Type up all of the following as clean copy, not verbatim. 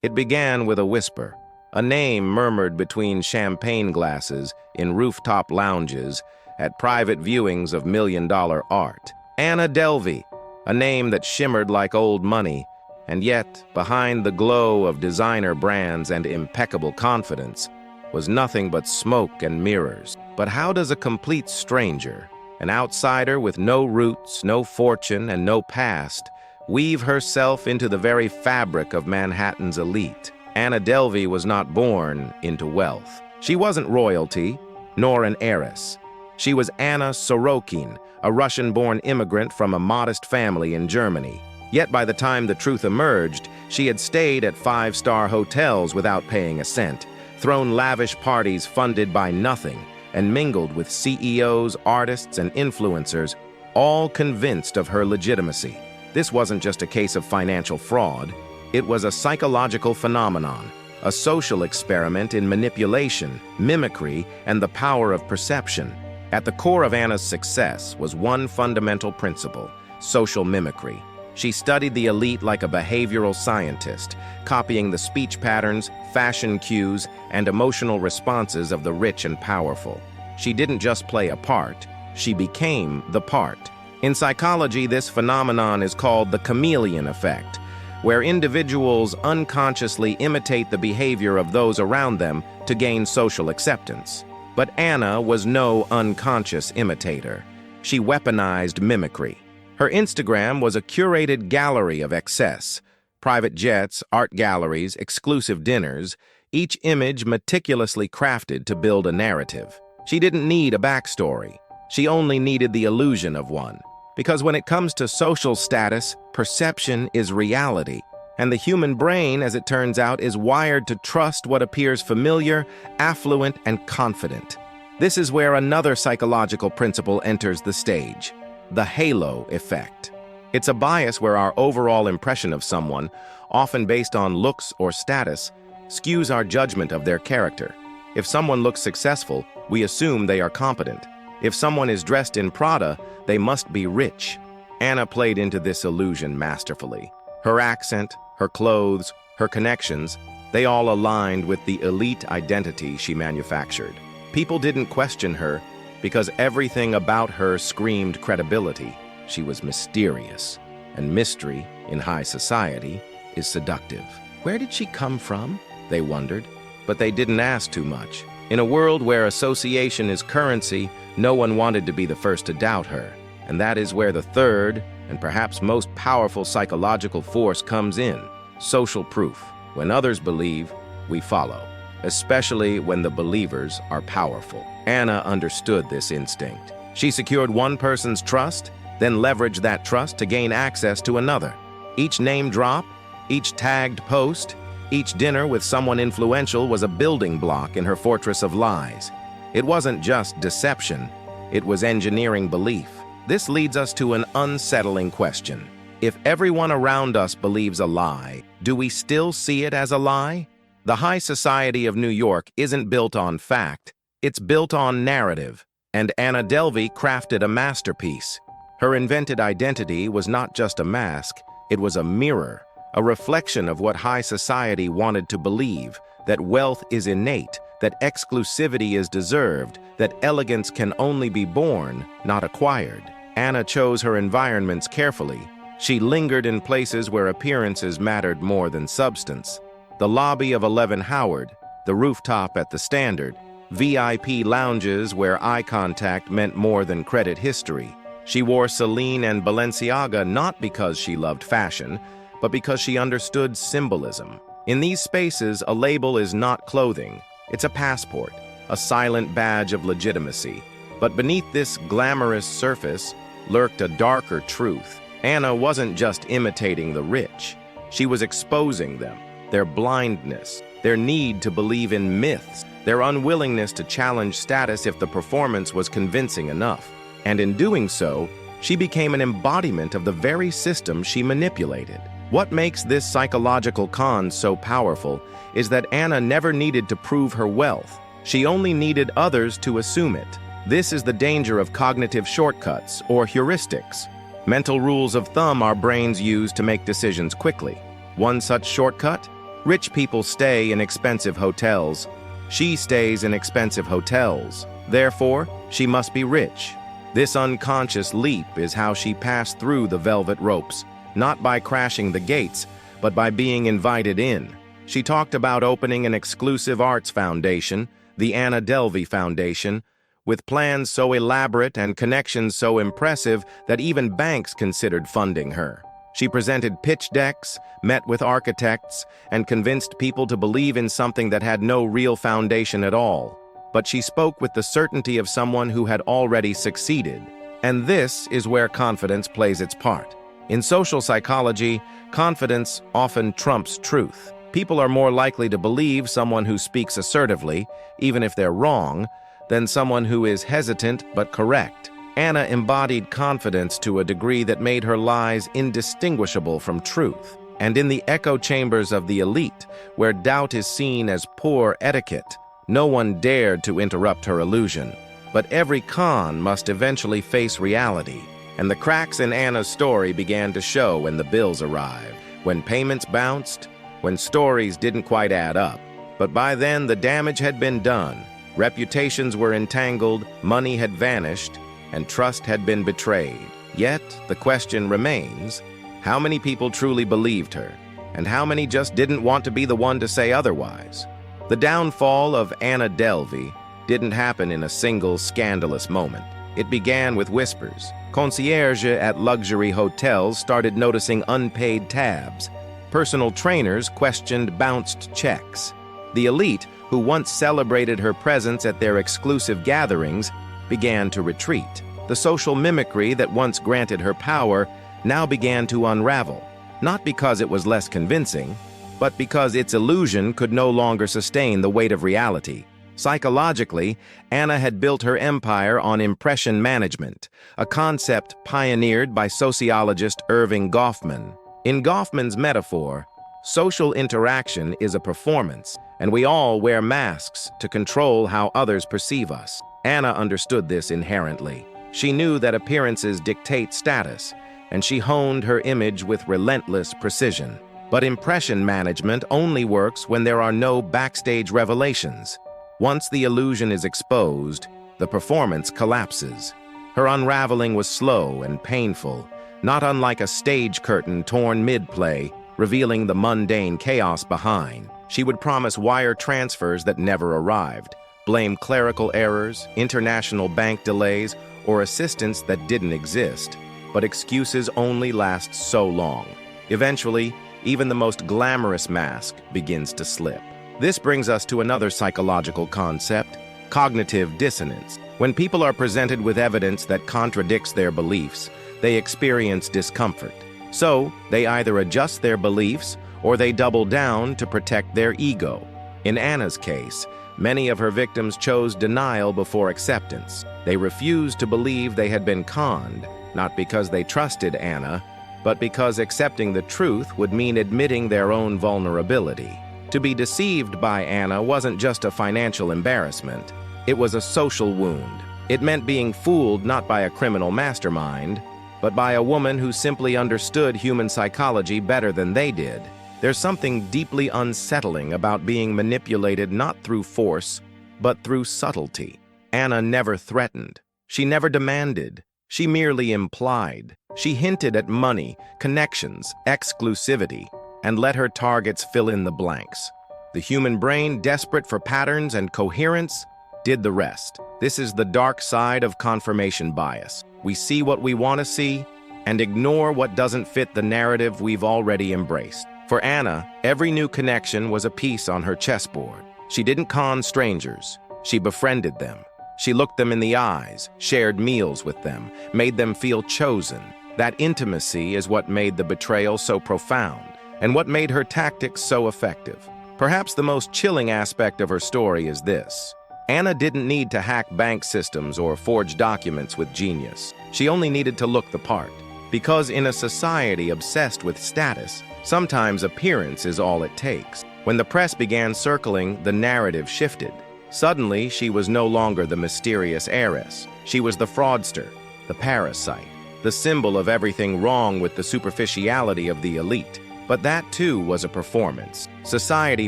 It began with a whisper, a name murmured between champagne glasses in rooftop lounges at private viewings of million-dollar art. Anna Delvey, a name that shimmered like old money, and yet, behind the glow of designer brands and impeccable confidence, was nothing but smoke and mirrors. But how does a complete stranger, an outsider with no roots, no fortune, and no past, weave herself into the very fabric of Manhattan's elite? Anna Delvey was not born into wealth. She wasn't royalty, nor an heiress. She was Anna Sorokin, a Russian-born immigrant from a modest family in Germany. Yet by the time the truth emerged, she had stayed at five-star hotels without paying a cent, thrown lavish parties funded by nothing, and mingled with CEOs, artists, and influencers, all convinced of her legitimacy. This wasn't just a case of financial fraud. It was a psychological phenomenon, a social experiment in manipulation, mimicry, and the power of perception. At the core of Anna's success was one fundamental principle: social mimicry. She studied the elite like a behavioral scientist, copying the speech patterns, fashion cues, and emotional responses of the rich and powerful. She didn't just play a part, she became the part. In psychology, this phenomenon is called the chameleon effect, where individuals unconsciously imitate the behavior of those around them to gain social acceptance. But Anna was no unconscious imitator. She weaponized mimicry. Her Instagram was a curated gallery of excess: private jets, art galleries, exclusive dinners, each image meticulously crafted to build a narrative. She didn't need a backstory. She only needed the illusion of one. Because when it comes to social status, perception is reality. And the human brain, as it turns out, is wired to trust what appears familiar, affluent, and confident. This is where another psychological principle enters the stage: the halo effect. It's a bias where our overall impression of someone, often based on looks or status, skews our judgment of their character. If someone looks successful, we assume they are competent. If someone is dressed in Prada, they must be rich. Anna played into this illusion masterfully. Her accent, her clothes, her connections, they all aligned with the elite identity she manufactured. People didn't question her because everything about her screamed credibility. She was mysterious, and mystery in high society is seductive. Where did she come from? They wondered, but they didn't ask too much. In a world where association is currency, no one wanted to be the first to doubt her. And that is where the third, and perhaps most powerful psychological force comes in: social proof. When others believe, we follow, especially when the believers are powerful. Anna understood this instinct. She secured one person's trust, then leveraged that trust to gain access to another. Each name drop, each tagged post, each dinner with someone influential was a building block in her fortress of lies. It wasn't just deception, it was engineering belief. This leads us to an unsettling question. If everyone around us believes a lie, do we still see it as a lie? The high society of New York isn't built on fact, it's built on narrative. And Anna Delvey crafted a masterpiece. Her invented identity was not just a mask, it was a mirror, a reflection of what high society wanted to believe: that wealth is innate, that exclusivity is deserved, that elegance can only be born, not acquired. Anna chose her environments carefully. She lingered in places where appearances mattered more than substance. The lobby of 11 Howard, the rooftop at the Standard, VIP lounges where eye contact meant more than credit history. She wore Celine and Balenciaga not because she loved fashion, but because she understood symbolism. In these spaces, a label is not clothing. It's a passport, a silent badge of legitimacy. But beneath this glamorous surface lurked a darker truth. Anna wasn't just imitating the rich. She was exposing them, their blindness, their need to believe in myths, their unwillingness to challenge status if the performance was convincing enough. And in doing so, she became an embodiment of the very system she manipulated. What makes this psychological con so powerful is that Anna never needed to prove her wealth. She only needed others to assume it. This is the danger of cognitive shortcuts, or heuristics. Mental rules of thumb our brains use to make decisions quickly. One such shortcut: Rich people stay in expensive hotels. She stays in expensive hotels. Therefore, she must be rich. This unconscious leap is how she passed through the velvet ropes, not by crashing the gates, but by being invited in. She talked about opening an exclusive arts foundation, the Anna Delvey Foundation, with plans so elaborate and connections so impressive that even banks considered funding her. She presented pitch decks, met with architects, and convinced people to believe in something that had no real foundation at all. But she spoke with the certainty of someone who had already succeeded. And this is where confidence plays its part. In social psychology, confidence often trumps truth. People are more likely to believe someone who speaks assertively, even if they're wrong, than someone who is hesitant but correct. Anna embodied confidence to a degree that made her lies indistinguishable from truth. And in the echo chambers of the elite, where doubt is seen as poor etiquette, no one dared to interrupt her illusion. But every con must eventually face reality, and the cracks in Anna's story began to show when the bills arrived, when payments bounced, when stories didn't quite add up. But by then, the damage had been done. Reputations were entangled, money had vanished, and trust had been betrayed. Yet, the question remains, how many people truly believed her, and how many just didn't want to be the one to say otherwise? The downfall of Anna Delvey didn't happen in a single scandalous moment. It began with whispers. Concierges at luxury hotels started noticing unpaid tabs. Personal trainers questioned bounced checks. The elite, who once celebrated her presence at their exclusive gatherings, began to retreat. The social mimicry that once granted her power now began to unravel, not because it was less convincing, but because its illusion could no longer sustain the weight of reality. Psychologically, Anna had built her empire on impression management, a concept pioneered by sociologist Irving Goffman. In Goffman's metaphor, social interaction is a performance, and we all wear masks to control how others perceive us. Anna understood this inherently. She knew that appearances dictate status, and she honed her image with relentless precision. But impression management only works when there are no backstage revelations. Once the illusion is exposed, the performance collapses. Her unraveling was slow and painful, not unlike a stage curtain torn mid-play, revealing the mundane chaos behind. She would promise wire transfers that never arrived, blame clerical errors, international bank delays, or assistance that didn't exist. But excuses only last so long. Eventually, even the most glamorous mask begins to slip. This brings us to another psychological concept, cognitive dissonance. When people are presented with evidence that contradicts their beliefs, they experience discomfort. So, they either adjust their beliefs or they double down to protect their ego. In Anna's case, many of her victims chose denial before acceptance. They refused to believe they had been conned, not because they trusted Anna, but because accepting the truth would mean admitting their own vulnerability. To be deceived by Anna wasn't just a financial embarrassment. It was a social wound. It meant being fooled not by a criminal mastermind, but by a woman who simply understood human psychology better than they did. There's something deeply unsettling about being manipulated not through force, but through subtlety. Anna never threatened. She never demanded. She merely implied. She hinted at money, connections, exclusivity, and let her targets fill in the blanks. The human brain, desperate for patterns and coherence, did the rest. This is the dark side of confirmation bias. We see what we want to see and ignore what doesn't fit the narrative we've already embraced. For Anna, every new connection was a piece on her chessboard. She didn't con strangers. She befriended them. She looked them in the eyes, shared meals with them, made them feel chosen. That intimacy is what made the betrayal so profound, and what made her tactics so effective. Perhaps the most chilling aspect of her story is this. Anna didn't need to hack bank systems or forge documents with genius. She only needed to look the part. Because in a society obsessed with status, sometimes appearance is all it takes. When the press began circling, the narrative shifted. Suddenly, she was no longer the mysterious heiress. She was the fraudster, the parasite, the symbol of everything wrong with the superficiality of the elite. But that too was a performance. Society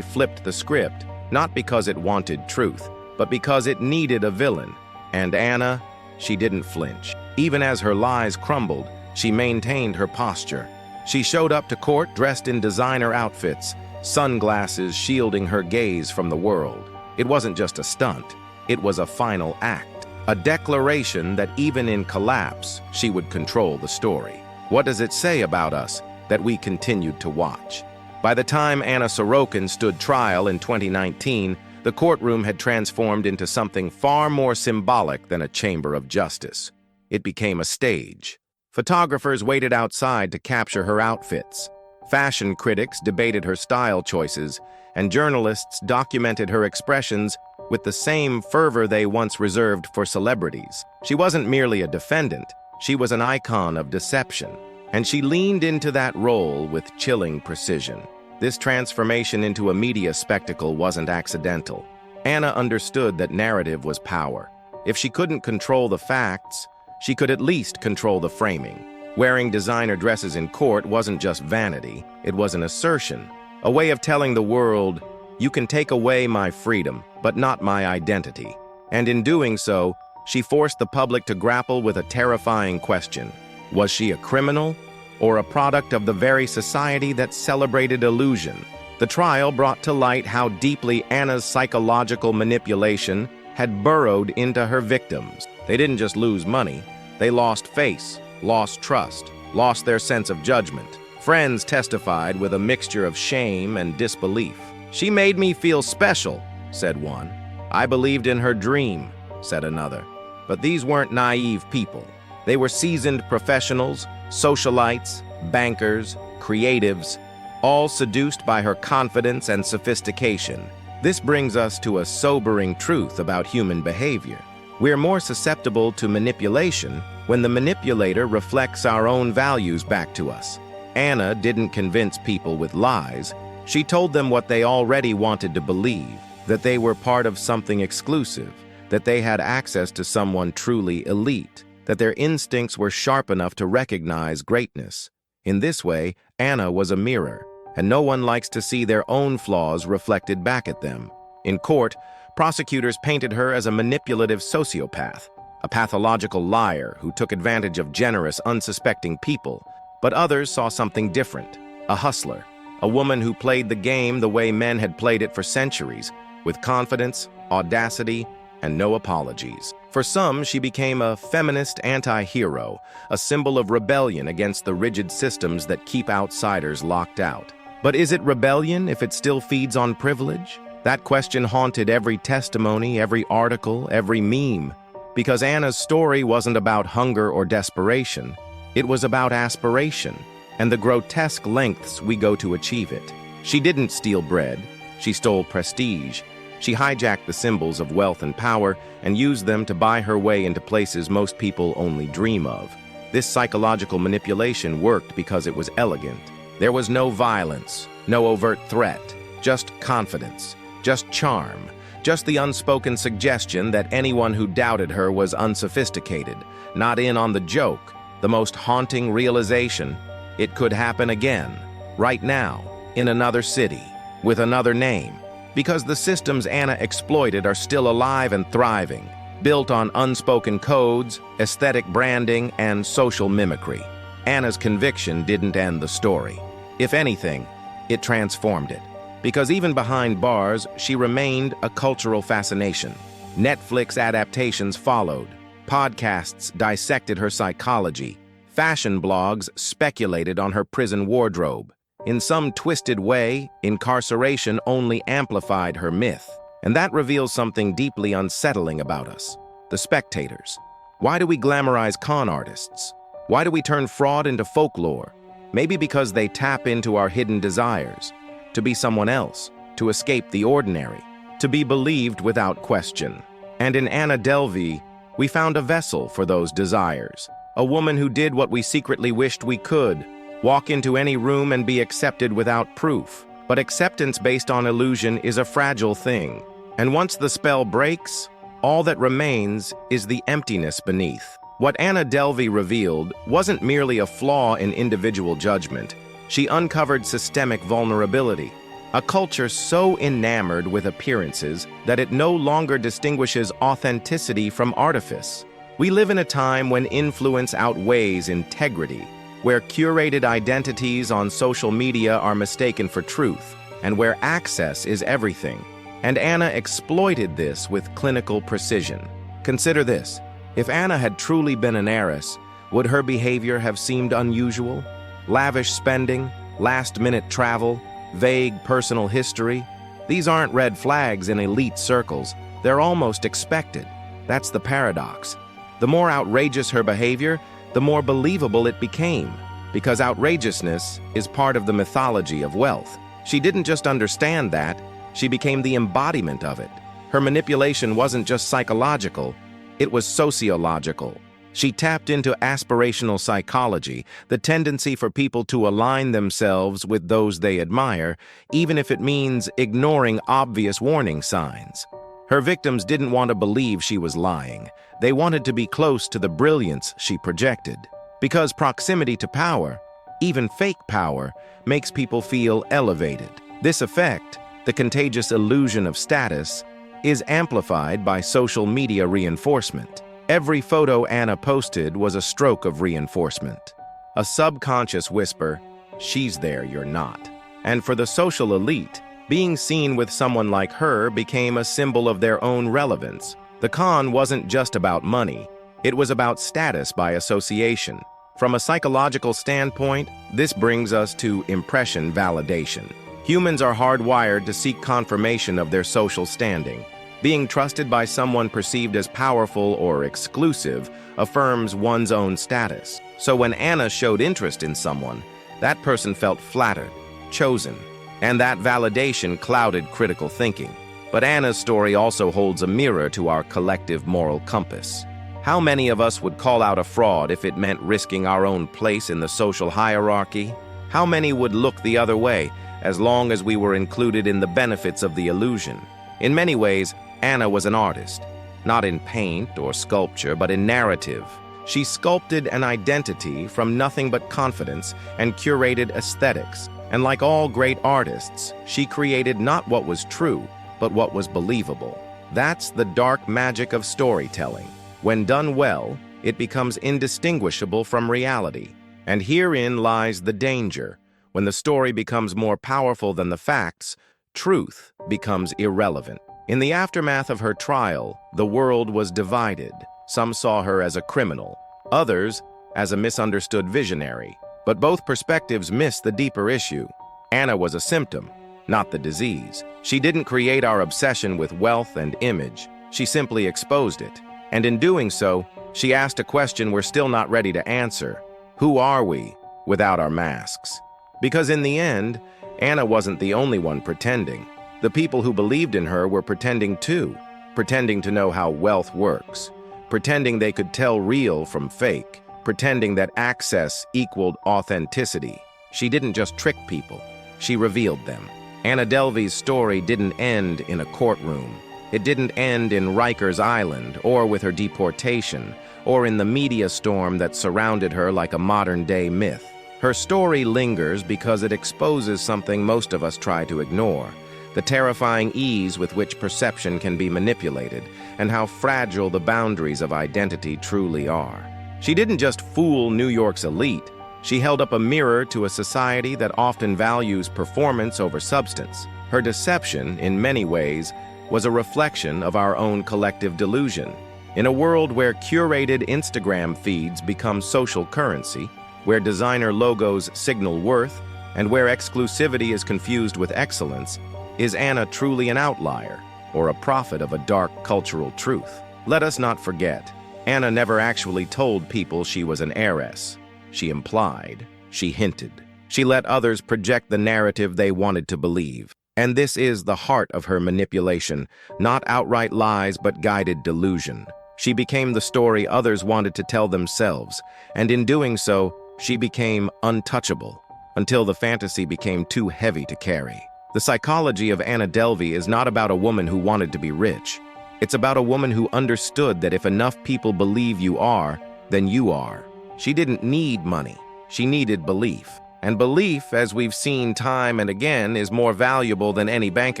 flipped the script, not because it wanted truth, but because it needed a villain. And Anna, she didn't flinch. Even as her lies crumbled, she maintained her posture. She showed up to court dressed in designer outfits, sunglasses shielding her gaze from the world. It wasn't just a stunt, it was a final act. A declaration that even in collapse, she would control the story. What does it say about us that we continued to watch? By the time Anna Sorokin stood trial in 2019, the courtroom had transformed into something far more symbolic than a chamber of justice. It became a stage. Photographers waited outside to capture her outfits. Fashion critics debated her style choices, and journalists documented her expressions with the same fervor they once reserved for celebrities. She wasn't merely a defendant, she was an icon of deception, and she leaned into that role with chilling precision. This transformation into a media spectacle wasn't accidental. Anna understood that narrative was power. If she couldn't control the facts, she could at least control the framing. Wearing designer dresses in court wasn't just vanity, it was an assertion, a way of telling the world, you can take away my freedom, but not my identity. And in doing so, she forced the public to grapple with a terrifying question. Was she a criminal, or a product of the very society that celebrated illusion? The trial brought to light how deeply Anna's psychological manipulation had burrowed into her victims. They didn't just lose money, they lost face, lost trust, lost their sense of judgment. Friends testified with a mixture of shame and disbelief. She made me feel special, said one. I believed in her dream, said another. But these weren't naive people. They were seasoned professionals, socialites, bankers, creatives, all seduced by her confidence and sophistication. This brings us to a sobering truth about human behavior. We're more susceptible to manipulation when the manipulator reflects our own values back to us. Anna didn't convince people with lies. She told them what they already wanted to believe, that they were part of something exclusive, that they had access to someone truly elite, that their instincts were sharp enough to recognize greatness. In this way, Anna was a mirror, and no one likes to see their own flaws reflected back at them. In court, prosecutors painted her as a manipulative sociopath, a pathological liar who took advantage of generous, unsuspecting people. But others saw something different, a hustler, a woman who played the game the way men had played it for centuries, with confidence, audacity, and no apologies. For some, she became a feminist anti-hero, a symbol of rebellion against the rigid systems that keep outsiders locked out. But is it rebellion if it still feeds on privilege? That question haunted every testimony, every article, every meme. Because Anna's story wasn't about hunger or desperation. It was about aspiration, and the grotesque lengths we go to achieve it. She didn't steal bread. She stole prestige. She hijacked the symbols of wealth and power and used them to buy her way into places most people only dream of. This psychological manipulation worked because it was elegant. There was no violence, no overt threat, just confidence, just charm, just the unspoken suggestion that anyone who doubted her was unsophisticated, not in on the joke, the most haunting realization, it could happen again, right now, in another city, with another name. Because the systems Anna exploited are still alive and thriving, built on unspoken codes, aesthetic branding, and social mimicry. Anna's conviction didn't end the story. If anything, it transformed it. Because even behind bars, she remained a cultural fascination. Netflix adaptations followed. Podcasts dissected her psychology. Fashion blogs speculated on her prison wardrobe. In some twisted way, incarceration only amplified her myth. And that reveals something deeply unsettling about us, the spectators. Why do we glamorize con artists? Why do we turn fraud into folklore? Maybe because they tap into our hidden desires, to be someone else, to escape the ordinary, to be believed without question. And in Anna Delvey, we found a vessel for those desires, a woman who did what we secretly wished we could, walk into any room and be accepted without proof. But acceptance based on illusion is a fragile thing. And once the spell breaks, all that remains is the emptiness beneath. What Anna Delvey revealed wasn't merely a flaw in individual judgment. She uncovered systemic vulnerability, a culture so enamored with appearances that it no longer distinguishes authenticity from artifice. We live in a time when influence outweighs integrity, where curated identities on social media are mistaken for truth, and where access is everything. And Anna exploited this with clinical precision. Consider this: if Anna had truly been an heiress, would her behavior have seemed unusual? Lavish spending, last-minute travel, vague personal history? These aren't red flags in elite circles. They're almost expected. That's the paradox. The more outrageous her behavior, the more believable it became, because outrageousness is part of the mythology of wealth. She didn't just understand that, she became the embodiment of it. Her manipulation wasn't just psychological, it was sociological. She tapped into aspirational psychology, the tendency for people to align themselves with those they admire, even if it means ignoring obvious warning signs. Her victims didn't want to believe she was lying. They wanted to be close to the brilliance she projected. Because proximity to power, even fake power, makes people feel elevated. This effect, the contagious illusion of status, is amplified by social media reinforcement. Every photo Anna posted was a stroke of reinforcement. A subconscious whisper, "She's there, you're not." And for the social elite, being seen with someone like her became a symbol of their own relevance. The con wasn't just about money, it was about status by association. From a psychological standpoint, this brings us to impression validation. Humans are hardwired to seek confirmation of their social standing. Being trusted by someone perceived as powerful or exclusive affirms one's own status. So when Anna showed interest in someone, that person felt flattered, chosen, and that validation clouded critical thinking. But Anna's story also holds a mirror to our collective moral compass. How many of us would call out a fraud if it meant risking our own place in the social hierarchy? How many would look the other way as long as we were included in the benefits of the illusion? In many ways, Anna was an artist, not in paint or sculpture, but in narrative. She sculpted an identity from nothing but confidence and curated aesthetics. And like all great artists, she created not what was true, but what was believable. That's the dark magic of storytelling. When done well, it becomes indistinguishable from reality. And herein lies the danger. When the story becomes more powerful than the facts, truth becomes irrelevant. In the aftermath of her trial, the world was divided. Some saw her as a criminal, others as a misunderstood visionary. But both perspectives miss the deeper issue. Anna was a symptom, not the disease. She didn't create our obsession with wealth and image. She simply exposed it. And in doing so, she asked a question we're still not ready to answer. Who are we without our masks? Because in the end, Anna wasn't the only one pretending. The people who believed in her were pretending too, pretending to know how wealth works, pretending they could tell real from fake, pretending that access equaled authenticity. She didn't just trick people, she revealed them. Anna Delvey's story didn't end in a courtroom. It didn't end in Rikers Island, or with her deportation, or in the media storm that surrounded her like a modern-day myth. Her story lingers because it exposes something most of us try to ignore: the terrifying ease with which perception can be manipulated, and how fragile the boundaries of identity truly are. She didn't just fool New York's elite, she held up a mirror to a society that often values performance over substance. Her deception, in many ways, was a reflection of our own collective delusion. In a world where curated Instagram feeds become social currency, where designer logos signal worth, and where exclusivity is confused with excellence, is Anna truly an outlier, or a prophet of a dark cultural truth? Let us not forget, Anna never actually told people she was an heiress. She implied, she hinted. She let others project the narrative they wanted to believe. And this is the heart of her manipulation, not outright lies but guided delusion. She became the story others wanted to tell themselves, and in doing so, she became untouchable, until the fantasy became too heavy to carry. The psychology of Anna Delvey is not about a woman who wanted to be rich. It's about a woman who understood that if enough people believe you are, then you are. She didn't need money. She needed belief. And belief, as we've seen time and again, is more valuable than any bank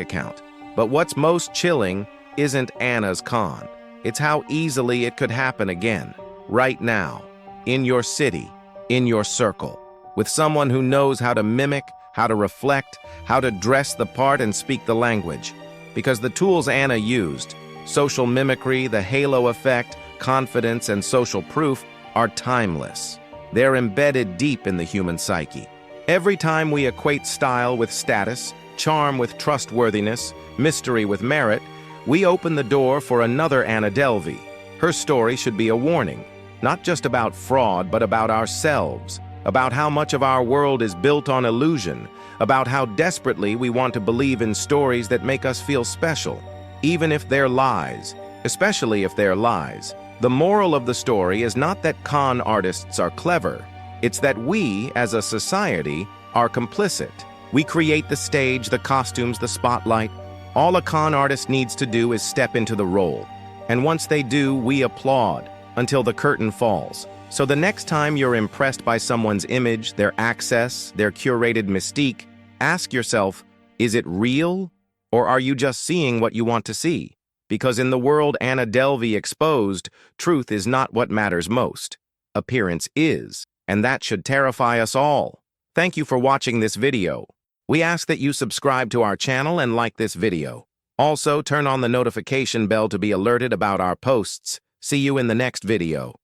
account. But what's most chilling isn't Anna's con. It's how easily it could happen again, right now, in your city, in your circle, with someone who knows how to mimic, how to reflect, how to dress the part and speak the language. Because the tools Anna used, social mimicry, the halo effect, confidence, and social proof, are timeless. They're embedded deep in the human psyche. Every time we equate style with status, charm with trustworthiness, mystery with merit, we open the door for another Anna Delvey. Her story should be a warning, not just about fraud, but about ourselves, about how much of our world is built on illusion, about how desperately we want to believe in stories that make us feel special, even if they're lies, especially if they're lies. The moral of the story is not that con artists are clever, it's that we, as a society, are complicit. We create the stage, the costumes, the spotlight. All a con artist needs to do is step into the role. And once they do, we applaud until the curtain falls. So the next time you're impressed by someone's image, their access, their curated mystique, ask yourself, is it real? Or are you just seeing what you want to see? Because in the world Anna Delvey exposed, truth is not what matters most. Appearance is, and that should terrify us all. Thank you for watching this video. We ask that you subscribe to our channel and like this video. Also, turn on the notification bell to be alerted about our posts. See you in the next video.